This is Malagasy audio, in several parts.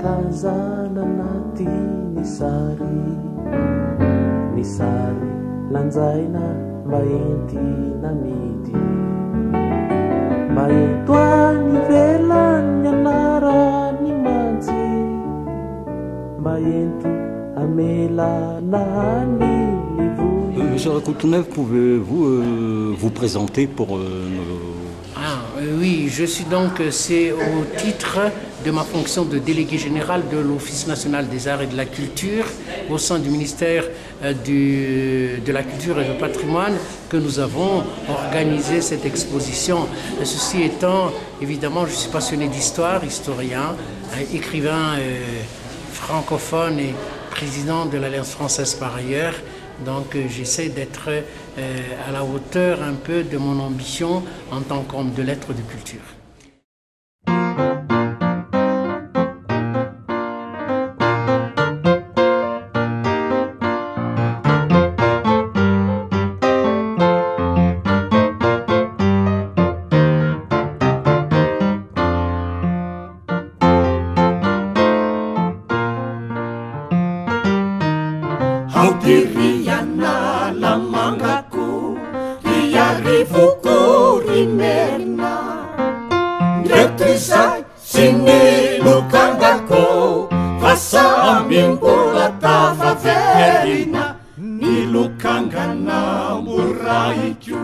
tazana anaty ny sary lanjaina maenty namidy maento any velany anarany mantsy maento amelana any livony. Monsieur Rakoutonev, pouvez-vous vous présenter pour Oui, je suis donc, c'est au titre de ma fonction de délégué général de l'Office national des arts et de la culture au sein du ministère de la culture et du patrimoine que nous avons organisé cette exposition. Ceci étant, évidemment, je suis passionné d'histoire, historien, écrivain francophone et président de l'Alliance française par ailleurs. Donc j'essaie d'être à la hauteur un peu de mon ambition en tant qu'homme de lettres de culture. Riana la mangaku riarivuku rimerna Ndretrisai sini lukangako Vasa mimbola tava verina Nilukangana muraiku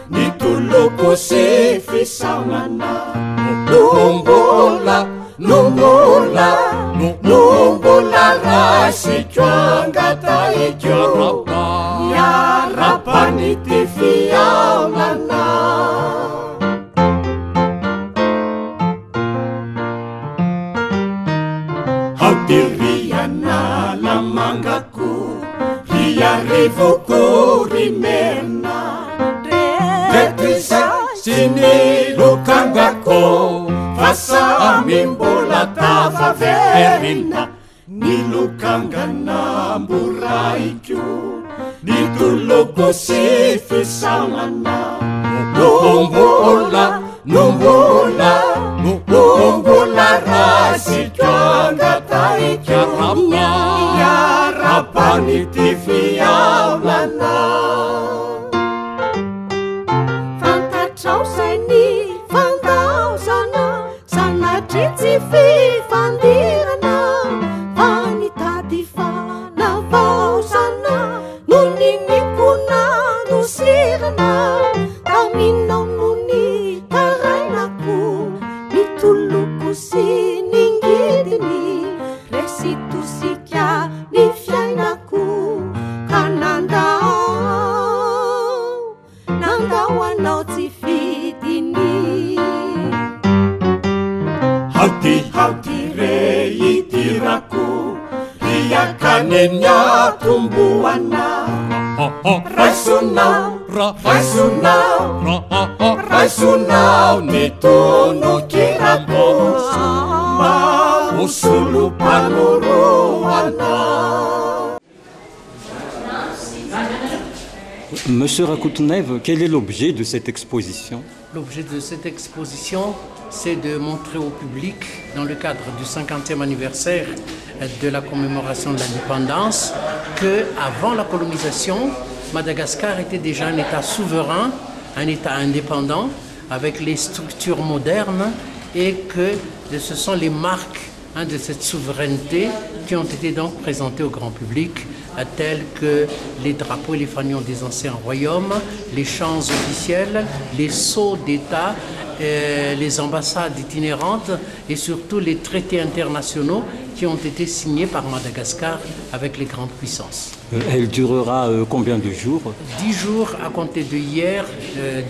Nituluku sifisamana Lumbola Lumbola rasi chuanga taikyo Ya rapani tifiaulana Hautiriana la mangaku Riarivuku rimerna Detrisa sini lukangako Vasa mimbola tava verina Nilukangana mburaiku Nituluku sifisamana Lumbola rasi chuanga taikyo Ya rapani tifiaulana Fantatrao saini fandausana Sana tritsy fifandirana Vanitady fanavaosana Noninikona nosirana Taminao noni tarainako Mitoloko sy ningidiny Resitosika ny fiainako Ka nandao anao tsy fidiny Hauti re itirako Riakanenya tumbuana Raisunao Nitono kirabo Mausulu panuruana. Monsieur Rakoutonev, quel est l'objet de cette exposition? L'objet de cette exposition, c'est de montrer au public, dans le cadre du 50e anniversaire de la commémoration de l'indépendance, qu'avant la colonisation, Madagascar était déjà un État souverain, un État indépendant, avec les structures modernes, et que ce sont les marques de cette souveraineté qui ont été donc présentées au grand public, tels que les drapeaux et les fanions des anciens royaumes, les chants officiels, les sceaux d'État, les ambassades itinérantes et surtout les traités internationaux qui ont été signés par Madagascar avec les grandes puissances. Elle durera combien de jours? 10 jours à compter de hier,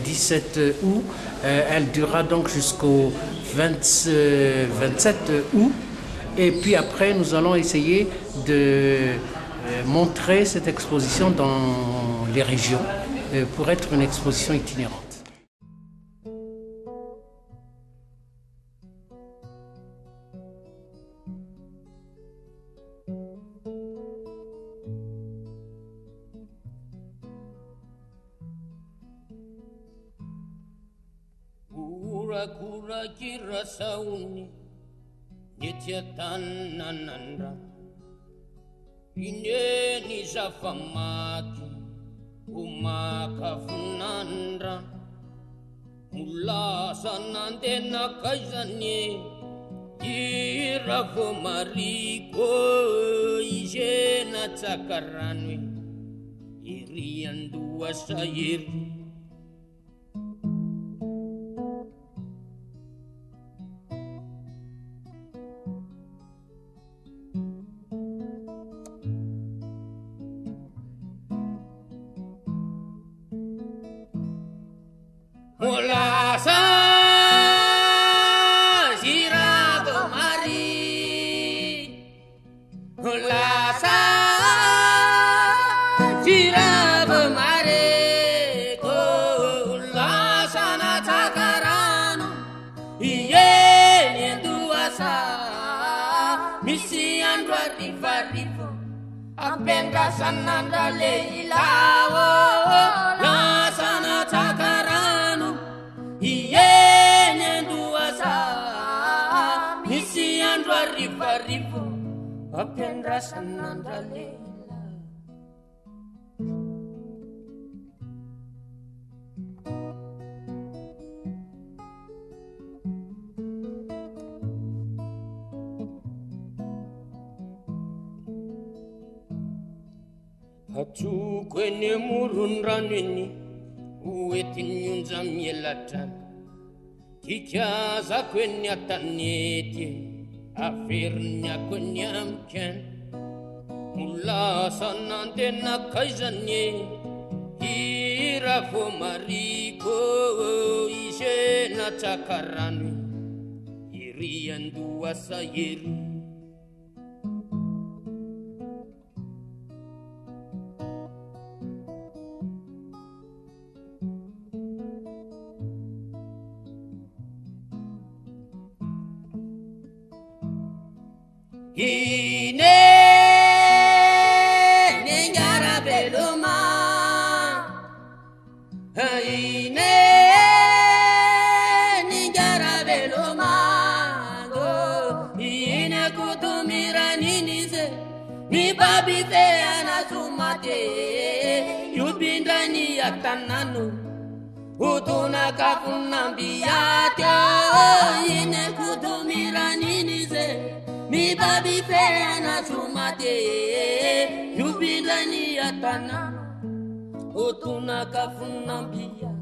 17 août. Elle durera donc jusqu'au 27 août. Et puis après, nous allons essayer de montrer cette exposition dans les régions pour être une exposition itinérante. Etia tananandra Ineni zafamaky Umakafunandra Mulasa nandena kaizanye Iravo mariko Ijena takaranwe Iriandua sayiri Mulasa Zirado Mari Mulasa Zirado Mari Mulasa Natakarano Iye Duasa Misi Andra Riva Apenga Sananda Leilao Lasa Natakarano Iene duasa Misi andra rivo Apendra sanandra leila Hatu kwenye murunranweni Uetinyunza mielatrana Kikaza kwenye atanete Afernya kwenye amken Mulasa nandena kaizanye Iravo mariko Ijena takaranwe Iriandua sayeri Ine Ningara beloma Ine Ningara beloma Go Ine kutumira ninize Mi babi fe anasumate Yubindani yatanano Utuna kafunambiyate Ine kutumira ninize Mi babi fe anasumate Yubindani yatanano Utuna kafunambiyate